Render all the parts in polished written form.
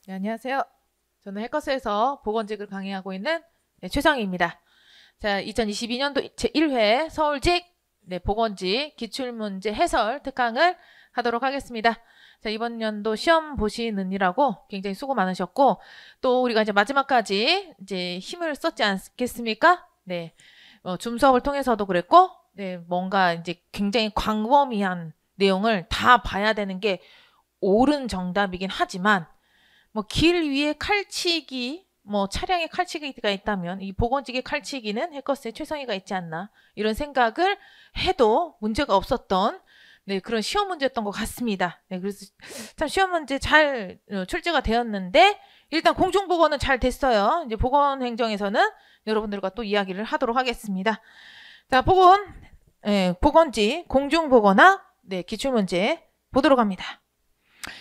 네, 안녕하세요. 저는 해커스에서 보건직을 강의하고 있는 최상희입니다. 자, 2022년도 제1회 서울직 보건직 기출문제 해설 특강을 하도록 하겠습니다. 자, 이번 연도 시험 보시느니라고 굉장히 수고 많으셨고, 또 우리가 이제 마지막까지 이제 힘을 썼지 않겠습니까? 네. 줌 수업을 통해서도 그랬고, 네, 뭔가 이제 굉장히 광범위한 내용을 다 봐야 되는 게 옳은 정답이긴 하지만, 뭐 길 위에 칼치기, 뭐 차량에 칼치기가 있다면 이 보건직의 칼치기는 해커스의 최상위가 있지 않나 이런 생각을 해도 문제가 없었던 그런 시험 문제였던 것 같습니다. 네, 그래서 참 시험 문제 잘 출제가 되었는데 일단 공중보건은 잘 됐어요. 이제 보건행정에서는 여러분들과 또 이야기를 하도록 하겠습니다. 자, 보건직 공중보건학 기출문제 보도록 합니다.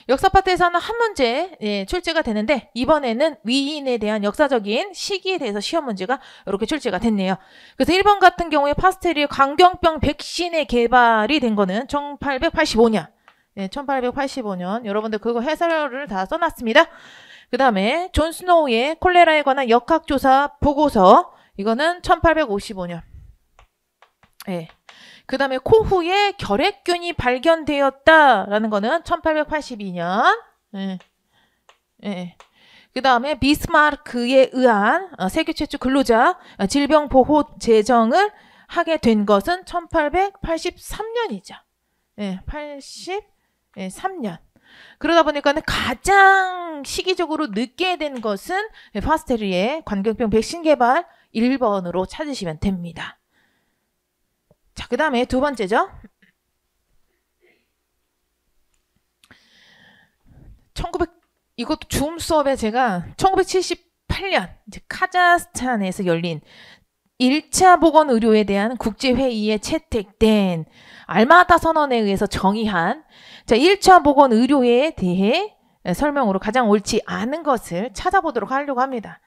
역사 파트에서는 한 문제 출제가 되는데 이번에는 위인에 대한 역사적인 시기에 대해서 시험 문제가 이렇게 출제가 됐네요. 그래서 1번 같은 경우에 파스텔이 광견병 백신의 개발이 된 거는 1885년. 1885년. 여러분들 그거 해설을 다 써놨습니다. 그 다음에 존 스노우의 콜레라에 관한 역학조사 보고서. 이거는 1855년. 그 다음에 코후에 결핵균이 발견되었다라는 거는 1882년. 그 다음에 비스마르크에 의한 세계 최초 근로자 질병보호 제정을 하게 된 것은 1883년이죠. 83년. 그러다 보니까 가장 시기적으로 늦게 된 것은 파스테리의 광견병 백신 개발 1번으로 찾으시면 됩니다. 자, 그 다음에 두 번째죠. 이것도 줌 수업에 제가 1978년 이제 카자흐스탄에서 열린 1차 보건의료에 대한 국제회의에 채택된 알마타 선언에 의해서 정의한 1차 보건의료에 대해 설명으로 가장 옳지 않은 것을 찾아보도록 하려고 합니다.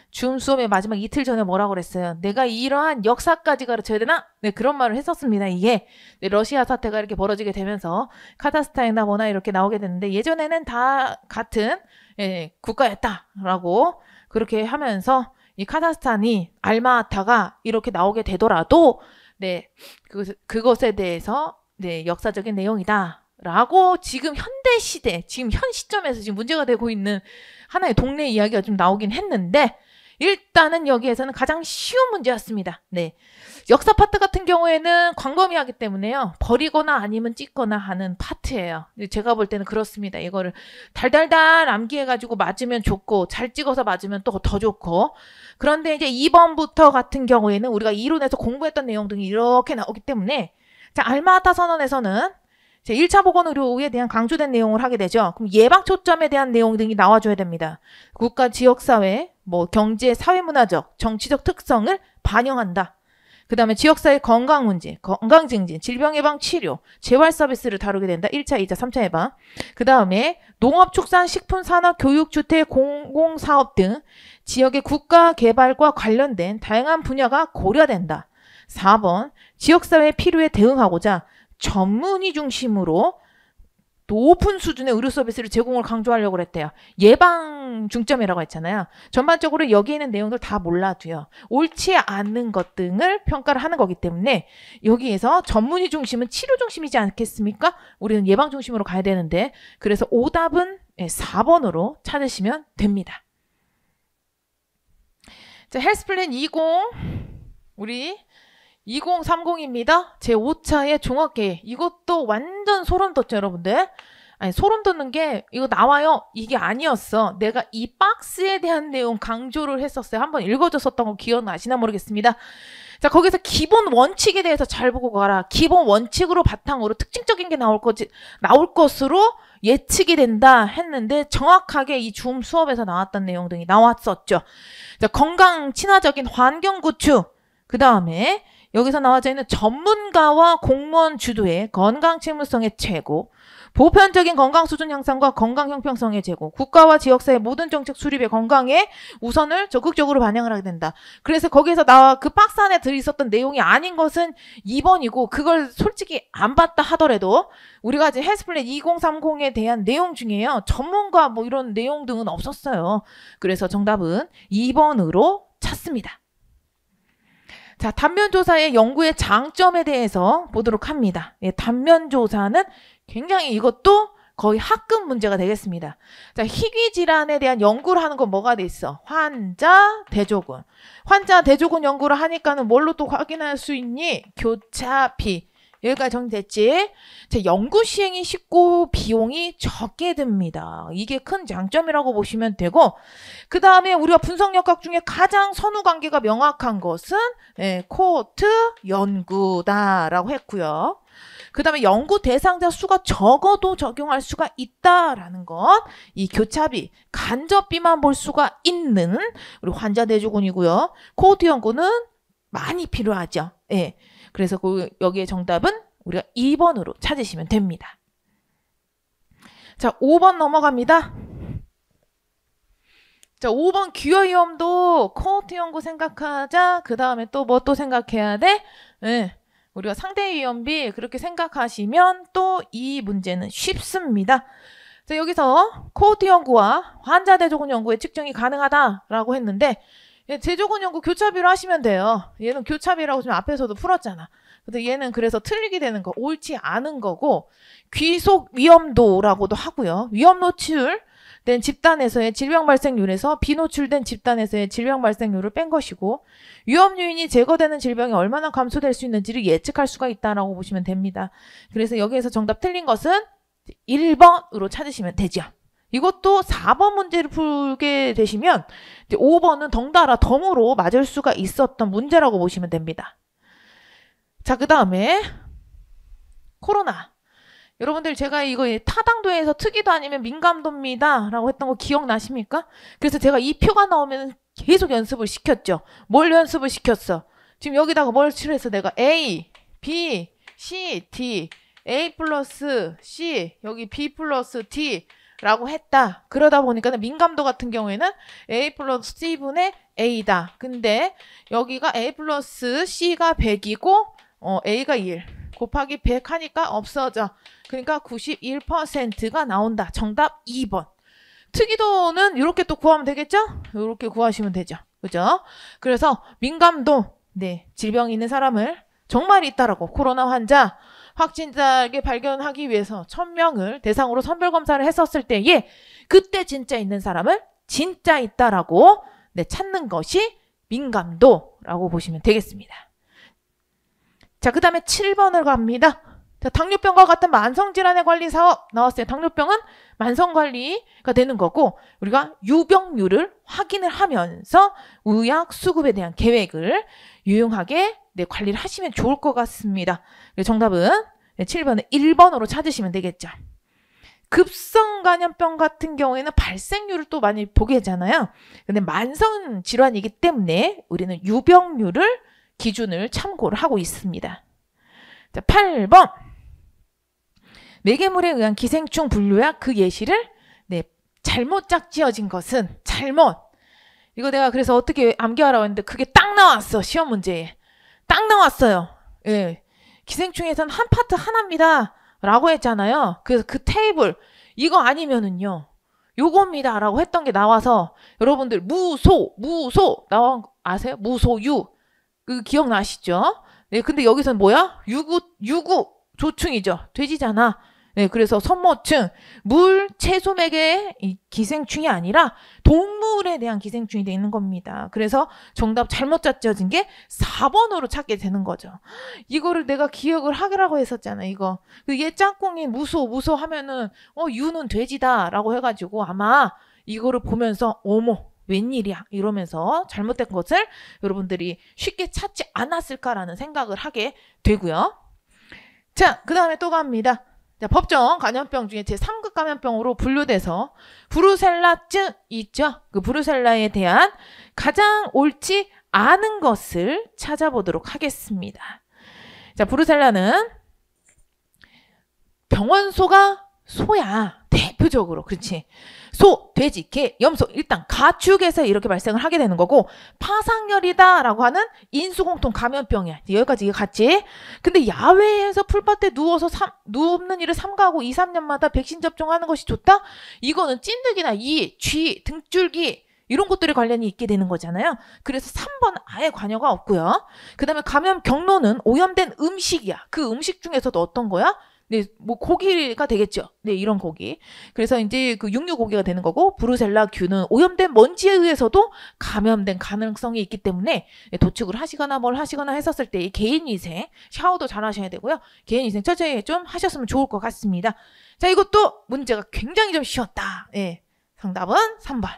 줌 수업의 마지막 이틀 전에 뭐라고 그랬어요? 내가 이러한 역사까지 가르쳐야 되나? 네, 그런 말을 했었습니다. 이게 러시아 사태가 이렇게 벌어지게 되면서 카자흐스탄이나 뭐나 이렇게 나오게 됐는데 예전에는 다 같은 국가였다라고 그렇게 하면서 이 카자흐스탄이 알마타가 이렇게 나오게 되더라도 그것에 대해서 역사적인 내용이다라고 지금 현대 시대, 지금 현 시점에서 지금 문제가 되고 있는 하나의 동네 이야기가 좀 나오긴 했는데 일단은 여기에서는 가장 쉬운 문제였습니다. 역사 파트 같은 경우에는 광범위하기 때문에요. 버리거나 아니면 찍거나 하는 파트예요. 제가 볼 때는 그렇습니다. 이거를 달달달 암기해가지고 맞으면 좋고 잘 찍어서 맞으면 또 더 좋고 그런데 이제 2번부터 같은 경우에는 우리가 이론에서 공부했던 내용 등이 이렇게 나오기 때문에 자, 알마타 선언에서는 1차 보건의료에 대한 강조된 내용을 하게 되죠. 그럼 예방 초점에 대한 내용 등이 나와줘야 됩니다. 국가, 지역사회, 경제, 사회문화적, 정치적 특성을 반영한다. 그 다음에 지역사회 건강 문제, 건강 증진, 질병 예방 치료, 재활 서비스를 다루게 된다. 1차, 2차, 3차 예방. 그 다음에 농업, 축산, 식품, 산업, 교육, 주택, 공공사업 등 지역의 국가 개발과 관련된 다양한 분야가 고려된다. 4번, 지역사회 필요에 대응하고자 전문의 중심으로 높은 수준의 의료 서비스를 제공을 강조하려고 했대요. 예방 중점이라고 했잖아요. 전반적으로 여기 있는 내용들 다 몰라도요. 옳지 않은 것 등을 평가를 하는 거기 때문에 여기에서 전문의 중심은 치료 중심이지 않겠습니까? 우리는 예방 중심으로 가야 되는데 그래서 오답은 4번으로 찾으시면 됩니다. 자, 헬스플랜 20 우리 2030입니다. 제5차의 종합계획. 이것도 완전 소름 돋죠, 여러분들? 아니, 소름 돋는 게 이거 나와요. 이게 아니었어. 내가 이 박스에 대한 내용 강조를 했었어요. 한번 읽어줬었던 거 기억나시나 모르겠습니다. 자, 거기서 기본 원칙에 대해서 잘 보고 가라. 기본 원칙으로 바탕으로 특징적인 게 나올 것으로 예측이 된다 했는데 정확하게 이 줌 수업에서 나왔던 내용 등이 나왔었죠. 자, 건강 친화적인 환경 구축. 그 다음에 여기서 나와져 있는 전문가와 공무원 주도의 건강 책무성의 최고, 보편적인 건강 수준 향상과 건강 형평성의 제고, 국가와 지역사회 모든 정책 수립의 건강에 우선을 적극적으로 반영을 하게 된다. 그래서 거기에서 그 박스 안에 들어있었던 내용이 아닌 것은 2번이고 그걸 솔직히 안 봤다 하더라도 우리가 이제 헬스플랜 2030에 대한 내용 중에요. 전문가 뭐 이런 내용 등은 없었어요. 그래서 정답은 2번으로 찾습니다. 자, 단면조사의 연구의 장점에 대해서 보도록 합니다. 예, 단면조사는 굉장히 이것도 거의 학급 문제가 되겠습니다. 자, 희귀질환에 대한 연구를 하는 건 뭐가 돼 있어? 환자 대조군. 환자 대조군 연구를 하니까는 뭘로 또 확인할 수 있니? 교차비. 여기까지 정리됐지? 자, 연구 시행이 쉽고 비용이 적게 듭니다. 이게 큰 장점이라고 보시면 되고, 그 다음에 우리가 분석역학 중에 가장 선후관계가 명확한 것은 코호트 연구다라고 했고요. 그 다음에 연구 대상자 수가 적어도 적용할 수가 있다라는 것, 이 교차비, 간접비만 볼 수가 있는 우리 환자 대조군이고요. 코호트 연구는 많이 필요하죠. 예. 그래서 여기에 정답은 우리가 2번으로 찾으시면 됩니다. 자, 5번 넘어갑니다. 자, 5번 기여위험도 코호트 연구 생각하자. 그 다음에 또 뭐 또 생각해야 돼? 예. 우리가 상대위험비 그렇게 생각하시면 또 이 문제는 쉽습니다. 자, 여기서 코호트 연구와 환자 대조군 연구의 측정이 가능하다라고 했는데 대조군 연구 교차비로 하시면 돼요. 얘는 교차비라고 지금 앞에서도 풀었잖아. 근데 얘는 그래서 틀리게 되는 거, 옳지 않은 거고, 귀속 위험도라고도 하고요. 위험 노출된 집단에서의 질병 발생률에서 비노출된 집단에서의 질병 발생률을 뺀 것이고, 위험 요인이 제거되는 질병이 얼마나 감소될 수 있는지를 예측할 수가 있다라고 보시면 됩니다. 그래서 여기에서 정답 틀린 것은 1번으로 찾으시면 되죠. 이것도 4번 문제를 풀게 되시면 이제 5번은 덩달아 덤으로 맞을 수가 있었던 문제라고 보시면 됩니다. 자, 그 다음에 코로나. 여러분들 제가 이거 타당도에서 특이도 아니면 민감도입니다 라고 했던 거 기억나십니까? 그래서 제가 이 표가 나오면 계속 연습을 시켰죠. 뭘 연습을 시켰어? 지금 여기다가 뭘 칠해서 내가 A, B, C, D, A 플러스 C, 여기 B 플러스 D 라고 했다. 그러다 보니까 민감도 같은 경우에는 A 플러스 C분의 A다. 근데 여기가 A 플러스 C가 100이고 A가 1 곱하기 100 하니까 없어져. 그러니까 91%가 나온다. 정답 2번. 특이도는 이렇게 또 구하면 되겠죠? 이렇게 구하시면 되죠. 그죠? 그래서 민감도, 질병이 있는 사람을 정말 있다라고 코로나 환자 확진자에게 발견하기 위해서 1000명을 대상으로 선별검사를 했었을 때에 그때 진짜 있는 사람을 진짜 있다라고 찾는 것이 민감도라고 보시면 되겠습니다. 자, 그 다음에 7번을 갑니다. 자, 당뇨병과 같은 만성질환의 관리 사업 나왔어요. 당뇨병은 만성관리가 되는 거고 우리가 유병률을 확인을 하면서 의약 수급에 대한 계획을 유용하게 관리를 하시면 좋을 것 같습니다. 정답은 7번은 1번으로 찾으시면 되겠죠. 급성 감염병 같은 경우에는 발생률을 또 많이 보게 되잖아요. 근데 만성 질환이기 때문에 우리는 유병률을 기준을 참고를 하고 있습니다. 자, 8번. 매개물에 의한 기생충 분류약 그 예시를 잘못 짝지어진 것은 잘못. 이거 내가 그래서 어떻게 암기하라고 했는데 그게 딱 나왔어. 시험 문제에. 딱 나왔어요. 예. 기생충에서는 한 파트 하나입니다. 라고 했잖아요. 그래서 그 테이블 이거 아니면은요. 요겁니다. 라고 했던 게 나와서 여러분들 무소 나온 아세요? 무소유. 그 기억나시죠? 네, 근데 여기서는 뭐야? 유구 조충이죠. 돼지잖아. 네, 그래서 선모충, 물, 채소맥의 기생충이 아니라 동물에 대한 기생충이 되어 있는 겁니다. 그래서 정답 잘못 짝지어진 게 4번으로 찾게 되는 거죠. 이거를 내가 기억을 하라고 했었잖아, 이거. 얘 짝꿍이 무소 하면은, 유는 돼지다라고 해가지고 아마 이거를 보면서, 어머, 웬일이야 이러면서 잘못된 것을 여러분들이 쉽게 찾지 않았을까라는 생각을 하게 되고요. 자, 그 다음에 또 갑니다. 자, 법정 감염병 중에 제3급 감염병으로 분류돼서 브루셀라증 있죠? 그 브루셀라에 대한 가장 옳지 않은 것을 찾아보도록 하겠습니다. 자, 브루셀라는 병원소가 소야. 대표적으로. 그렇지. 소, 돼지, 개, 염소. 일단 가축에서 이렇게 발생을 하게 되는 거고, 파상열이다라고 하는 인수공통 감염병이야. 여기까지 이게 같지? 근데 야외에서 풀밭에 누워서 눕는 일을 삼가하고 2, 3년마다 백신 접종하는 것이 좋다? 이거는 찐득이나 이, 쥐, 등줄기 이런 것들이 관련이 있게 되는 거잖아요. 그래서 3번 아예 관여가 없고요. 그 다음에 감염 경로는 오염된 음식이야. 그 음식 중에서도 어떤 거야? 네, 뭐 고기가 되겠죠. 네, 이런 고기. 그래서 이제 그 육류 고기가 되는 거고, 브루셀라균은 오염된 먼지에 의해서도 감염된 가능성이 있기 때문에 도축을 하시거나 뭘 하시거나 했었을 때 개인위생, 샤워도 잘 하셔야 되고요. 개인위생 철저히 좀 하셨으면 좋을 것 같습니다. 자, 이것도 문제가 굉장히 좀 쉬웠다. 예, 정답은 3번.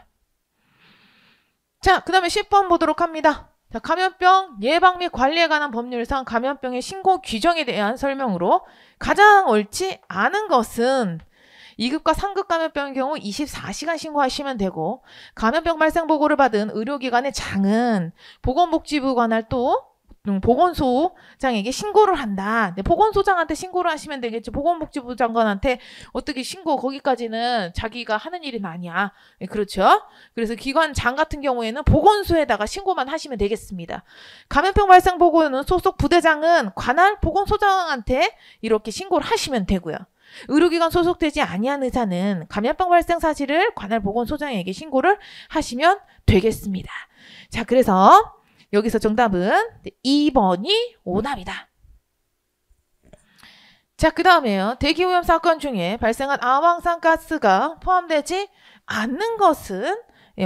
자, 그 다음에 10번 보도록 합니다. 자, 감염병 예방 및 관리에 관한 법률상 감염병의 신고 규정에 대한 설명으로 가장 옳지 않은 것은 2급과 3급 감염병의 경우 24시간 신고하시면 되고, 감염병 발생 보고를 받은 의료기관의 장은 보건복지부 관할 또 보건소장에게 신고를 한다. 네, 보건소장한테 신고를 하시면 되겠죠. 보건복지부 장관한테 어떻게 신고, 거기까지는 자기가 하는 일은 아니야. 네, 그렇죠. 그래서 기관장 같은 경우에는 보건소에다가 신고만 하시면 되겠습니다. 감염병 발생 보고는 소속 부대장은 관할 보건소장한테 이렇게 신고를 하시면 되고요. 의료기관 소속되지 아니한 의사는 감염병 발생 사실을 관할 보건소장에게 신고를 하시면 되겠습니다. 자, 그래서 여기서 정답은 2번이 오답이다. 자, 그 다음에요. 대기오염 사건 중에 발생한 아황산가스가 포함되지 않는 것은,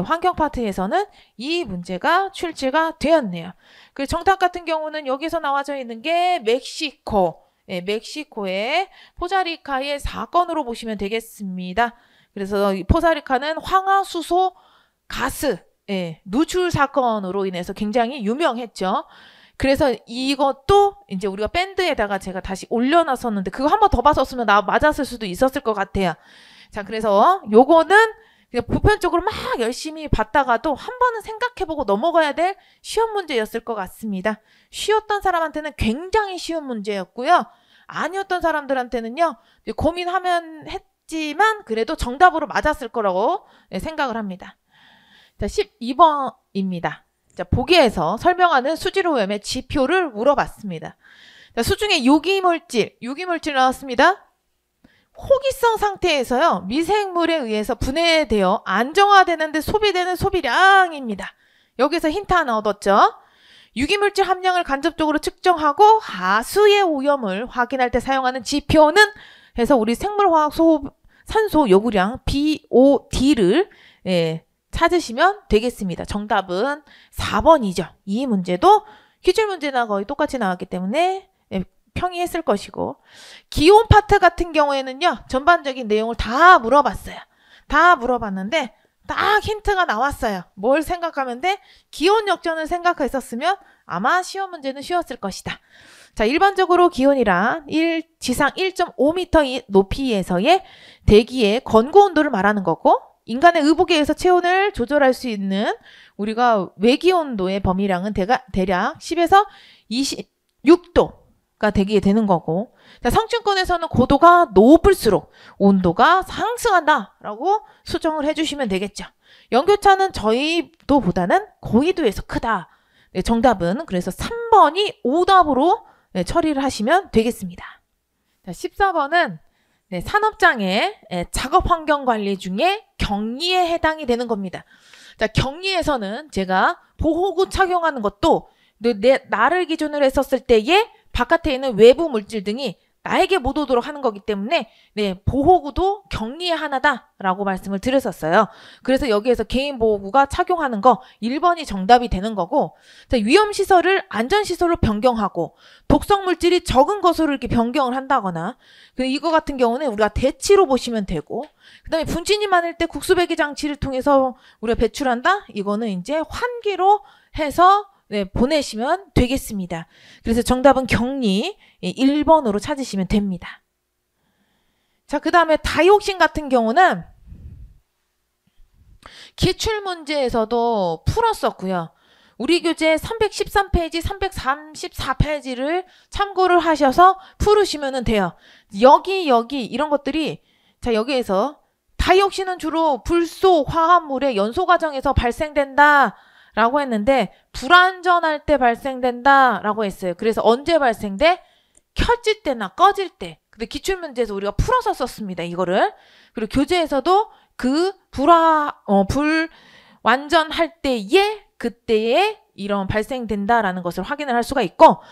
환경 파트에서는 이 문제가 출제가 되었네요. 그 정답 같은 경우는 여기서 나와져 있는 게 멕시코, 멕시코의 포자리카의 사건으로 보시면 되겠습니다. 그래서 포자리카는 황화수소 가스 누출 사건으로 인해서 굉장히 유명했죠. 그래서 이것도 이제 우리가 밴드에다가 제가 다시 올려놨었는데, 그거 한 번 더 봤었으면 나 맞았을 수도 있었을 것 같아요. 자, 그래서 요거는 그냥 보편적으로 막 열심히 봤다가도 한 번은 생각해보고 넘어가야 될 시험 문제였을 것 같습니다. 쉬웠던 사람한테는 굉장히 쉬운 문제였고요. 아니었던 사람들한테는요, 고민하면 했지만 그래도 정답으로 맞았을 거라고 생각을 합니다. 자, 12번입니다. 자, 보기에서 설명하는 수질오염의 지표를 물어봤습니다. 자, 수중에 유기물질 나왔습니다. 호기성 상태에서요, 미생물에 의해서 분해되어 안정화되는데 소비되는 소비량입니다. 여기서 힌트 하나 얻었죠? 유기물질 함량을 간접적으로 측정하고 하수의 오염을 확인할 때 사용하는 지표는 해서 우리 생물화학 산소 요구량 BOD를 찾으시면 되겠습니다. 정답은 4번이죠. 이 문제도 기출문제나 거의 똑같이 나왔기 때문에 평이했을 것이고, 기온 파트 같은 경우에는요, 전반적인 내용을 다 물어봤어요. 다 물어봤는데 딱 힌트가 나왔어요. 뭘 생각하면 돼? 기온 역전을 생각했었으면 아마 시험 문제는 쉬웠을 것이다. 자, 일반적으로 기온이란 지상 1.5m 높이에서의 대기의 건고 온도를 말하는 거고, 인간의 의복에 의해서 체온을 조절할 수 있는 우리가 외기 온도의 범위량은 대략 10에서 26도가 되게 되는 거고, 자, 성층권에서는 고도가 높을수록 온도가 상승한다라고 수정을 해주시면 되겠죠. 연교차는 저희도보다는 고緯도에서 크다. 네, 정답은 그래서 3번이 오답으로 처리를 하시면 되겠습니다. 자, 14번은 산업장애 작업 환경 관리 중에 격리에 해당이 되는 겁니다. 자, 격리에서는 제가 보호구 착용하는 것도 나를 기준으로 했었을 때에 바깥에 있는 외부 물질 등이 나에게 못 오도록 하는 거기 때문에 보호구도 격리의 하나다라고 말씀을 드렸었어요. 그래서 여기에서 개인 보호구가 착용하는 거 1번이 정답이 되는 거고, 자, 위험시설을 안전시설로 변경하고 독성 물질이 적은 것으로 이렇게 변경을 한다거나, 이거 같은 경우는 우리가 대치로 보시면 되고, 그 다음에 분진이 많을 때 국수배기 장치를 통해서 우리가 배출한다? 이거는 이제 환기로 해서 보내시면 되겠습니다. 그래서 정답은 격리 1번으로 찾으시면 됩니다. 자, 그 다음에 다이옥신 같은 경우는 기출문제에서도 풀었었고요. 우리 교재 313페이지, 334페이지를 참고를 하셔서 풀으시면 돼요. 여기 이런 것들이 자, 여기에서 다이옥신은 주로 불소 화합물의 연소 과정에서 발생된다 라고 했는데 불완전할 때 발생된다 라고 했어요. 그래서 언제 발생돼? 켜질 때나 꺼질 때. 근데 기출문제에서 우리가 풀어서 썼습니다. 이거를. 그리고 교재에서도 그 불완전할 때에 그때에 이런 발생된다라는 것을 확인을 할 수가 있고,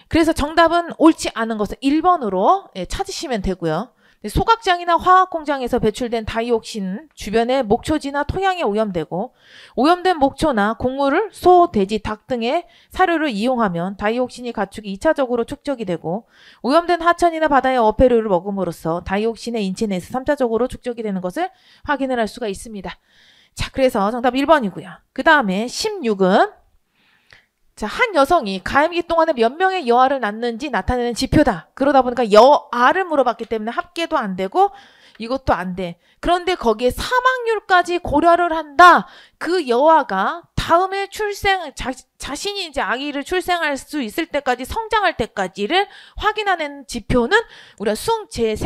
그래서 정답은 옳지 않은 것은 1번으로 찾으시면 되고요. 소각장이나 화학공장에서 배출된 다이옥신 주변의 목초지나 토양에 오염되고 오염된 목초나 곡물을 소, 돼지, 닭 등의 사료를 이용하면 다이옥신이 가축이 2차적으로 축적이 되고 오염된 하천이나 바다의 어패류를 먹음으로써 다이옥신의 인체 내에서 3차적으로 축적이 되는 것을 확인을 할 수가 있습니다. 자, 그래서 정답 1번이고요. 그 다음에 16은 자, 한 여성이 가임기 동안에 몇 명의 여아를 낳는지 나타내는 지표다. 그러다 보니까 여아를 물어봤기 때문에 합계도 안 되고 이것도 안 돼. 그런데 거기에 사망률까지 고려를 한다. 그 여아가 다음에 자신이 이제 아기를 출생할 수 있을 때까지 성장할 때까지를 확인하는 지표는 우리가 수응체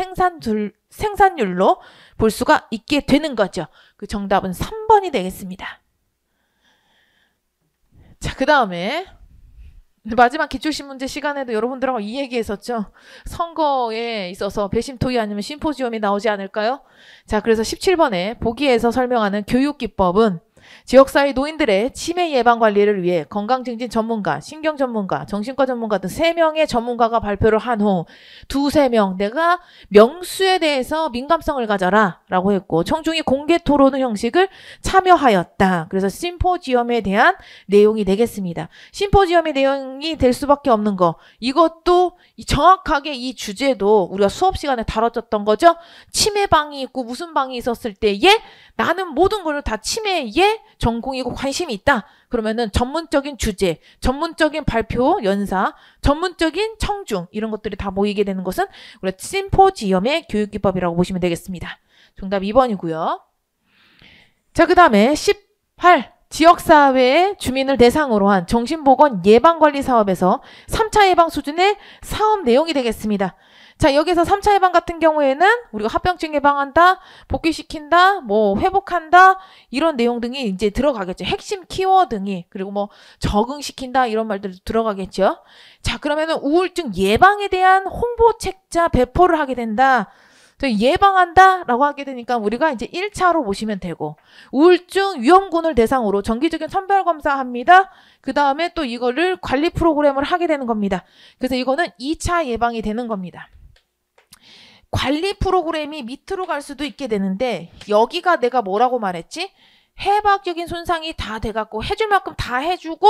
생산율로 볼 수가 있게 되는 거죠. 그 정답은 3번이 되겠습니다. 자, 그 다음에 마지막 기출신문제 시간에도 여러분들하고 이 얘기했었죠. 선거에 있어서 배심토의 아니면 심포지엄이 나오지 않을까요? 자, 그래서 17번에 보기에서 설명하는 교육기법은 지역사회 노인들의 치매 예방 관리를 위해 건강증진 전문가, 신경 전문가, 정신과 전문가 등 3명의 전문가가 발표를 한 후 2~3명 내가 명수에 대해서 민감성을 가져라 라고 했고 청중이 공개 토론 형식을 참여하였다. 그래서 심포지엄에 대한 내용이 되겠습니다. 심포지엄의 내용이 될 수밖에 없는 거, 이것도 정확하게 이 주제도 우리가 수업 시간에 다뤄졌던 거죠. 치매방이 있고 무슨 방이 있었을 때에 나는 모든 걸 다 치매에 전공이고 관심이 있다. 그러면은 전문적인 주제, 전문적인 발표, 연사, 전문적인 청중 이런 것들이 다 모이게 되는 것은 우리가 심포지엄의 교육기법이라고 보시면 되겠습니다. 정답 2번이고요. 자, 그 다음에 18. 지역사회의 주민을 대상으로 한 정신보건 예방관리 사업에서 3차 예방 수준의 사업 내용이 되겠습니다. 자, 여기서 3차 예방 같은 경우에는 우리가 합병증 예방한다, 복귀시킨다, 뭐 회복한다 이런 내용 등이 이제 들어가겠죠. 핵심 키워드 등이. 그리고 뭐 적응시킨다 이런 말들도 들어가겠죠. 자, 그러면은 우울증 예방에 대한 홍보 책자 배포를 하게 된다. 예방한다 라고 하게 되니까 우리가 이제 1차로 보시면 되고, 우울증 위험군을 대상으로 정기적인 선별검사합니다. 그 다음에 또 이거를 관리 프로그램을 하게 되는 겁니다. 그래서 이거는 2차 예방이 되는 겁니다. 관리 프로그램이 밑으로 갈 수도 있게 되는데 여기가 내가 뭐라고 말했지? 해박적인 손상이 다 돼갖고 해줄 만큼 다 해주고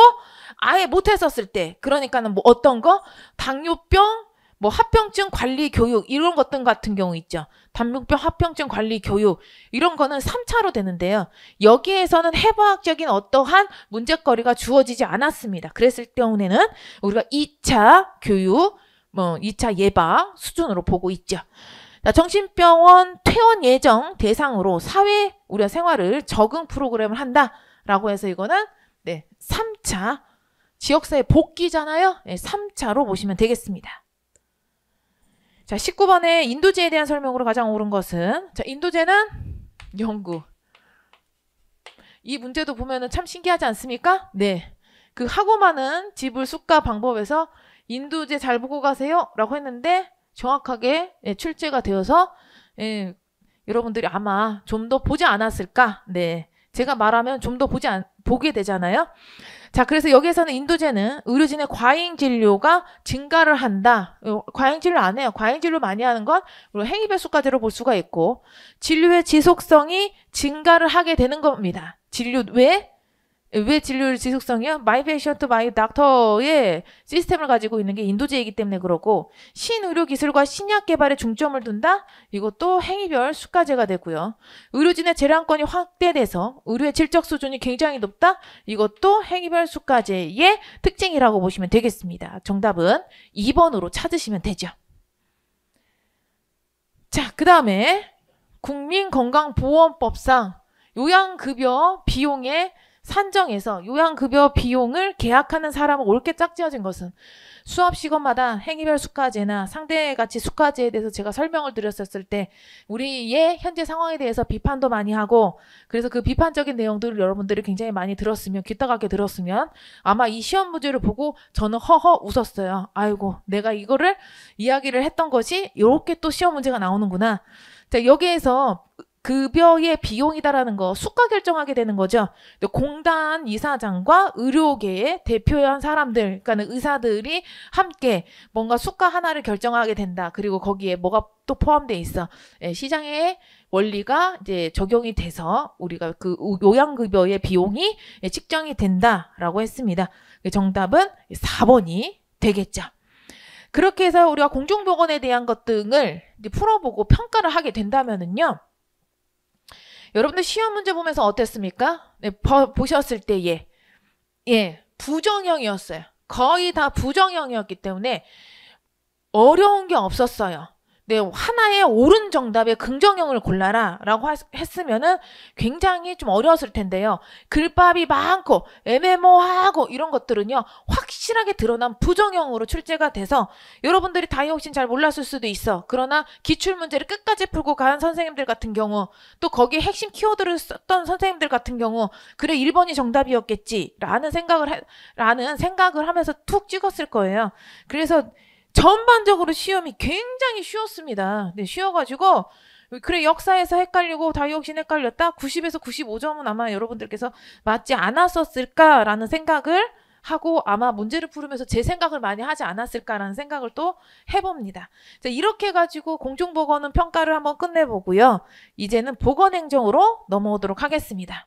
아예 못했었을 때, 그러니까는 뭐 어떤 거? 당뇨병, 뭐 합병증 관리 교육 이런 것들 같은 경우 있죠. 당뇨병 합병증 관리 교육 이런 거는 3차로 되는데요. 여기에서는 해부학적인 어떠한 문제거리가 주어지지 않았습니다. 그랬을 경우에는 우리가 2차 교육, 2차 예방 수준으로 보고 있죠. 자, 정신병원 퇴원 예정 대상으로 사회 우리가 생활을 적응 프로그램을 한다라고 해서 이거는 3차 지역사회 복귀잖아요. 3차로 보시면 되겠습니다. 자, 19번에 인도제에 대한 설명으로 가장 옳은 것은, 자, 인도제는 연구. 이 문제도 보면은 참 신기하지 않습니까? 네. 그 하고 많은 지불 수가 방법에서 인도제 잘 보고 가세요 라고 했는데 정확하게 출제가 되어서 여러분들이 아마 좀 더 보지 않았을까? 네. 제가 말하면 좀 더 보게 되잖아요. 자, 그래서 여기에서는 인도제는 의료진의 과잉 진료가 증가를 한다. 과잉 진료 안 해요. 과잉 진료 많이 하는 건 행위별 수까지로 볼 수가 있고, 진료의 지속성이 증가를 하게 되는 겁니다. 진료 왜 진료의 지속성이요? My patient, my doctor의 시스템을 가지고 있는 게 인도제이기 때문에 그렇고, 신의료 기술과 신약 개발에 중점을 둔다? 이것도 행위별 수가제가 되고요. 의료진의 재량권이 확대돼서 의료의 질적 수준이 굉장히 높다? 이것도 행위별 수가제의 특징이라고 보시면 되겠습니다. 정답은 2번으로 찾으시면 되죠. 자, 그 다음에 국민건강보험법상 요양급여 비용의 산정해서 요양급여 비용을 계약하는 사람을 옳게 짝지어진 것은 수업 시간마다 행위별 수가제나 상대가치 수가제에 대해서 제가 설명을 드렸었을 때 우리의 현재 상황에 대해서 비판도 많이 하고 그래서 그 비판적인 내용들을 여러분들이 굉장히 많이 들었으면 귀따가게 들었으면 아마 이 시험 문제를 보고 저는 허허 웃었어요. 아이고 내가 이거를 이야기를 했던 것이 이렇게 또 시험 문제가 나오는구나. 자, 여기에서 급여의 비용이다라는 거 수가 결정하게 되는 거죠. 공단 이사장과 의료계의 대표한 사람들, 그러니까 의사들이 함께 뭔가 수가 하나를 결정하게 된다. 그리고 거기에 뭐가 또 포함되어 있어. 시장의 원리가 이제 적용이 돼서 우리가 그 요양급여의 비용이 측정이 된다라고 했습니다. 정답은 4번이 되겠죠. 그렇게 해서 우리가 공중보건에 대한 것 등을 이제 풀어보고 평가를 하게 된다면은요. 여러분들 시험 문제 보면서 어땠습니까? 네, 보셨을 때에 부정형이었어요. 거의 다 부정형이었기 때문에 어려운 게 없었어요. 네, 하나의 옳은 정답에 긍정형을 골라라 라고 했으면은 굉장히 좀 어려웠을 텐데요. 글밥이 많고 애매모호하고 이런 것들은요 확실하게 드러난 부정형으로 출제가 돼서 여러분들이 다이옥신 잘 몰랐을 수도 있어. 그러나 기출문제를 끝까지 풀고 간 선생님들 같은 경우 또 거기에 핵심 키워드를 썼던 선생님들 같은 경우 그래 1번이 정답이었겠지 라는 생각을 하면서 툭 찍었을 거예요. 그래서 전반적으로 시험이 굉장히 쉬웠습니다. 네, 쉬워가지고 그래 역사에서 헷갈리고 다이옥신 헷갈렸다. 90에서 95점은 아마 여러분들께서 맞지 않았었을까라는 생각을 하고 아마 문제를 풀으면서 제 생각을 많이 하지 않았을까라는 생각을 또 해봅니다. 자, 이렇게 해가지고 공중보건은 평가를 한번 끝내보고요. 이제는 보건행정으로 넘어오도록 하겠습니다.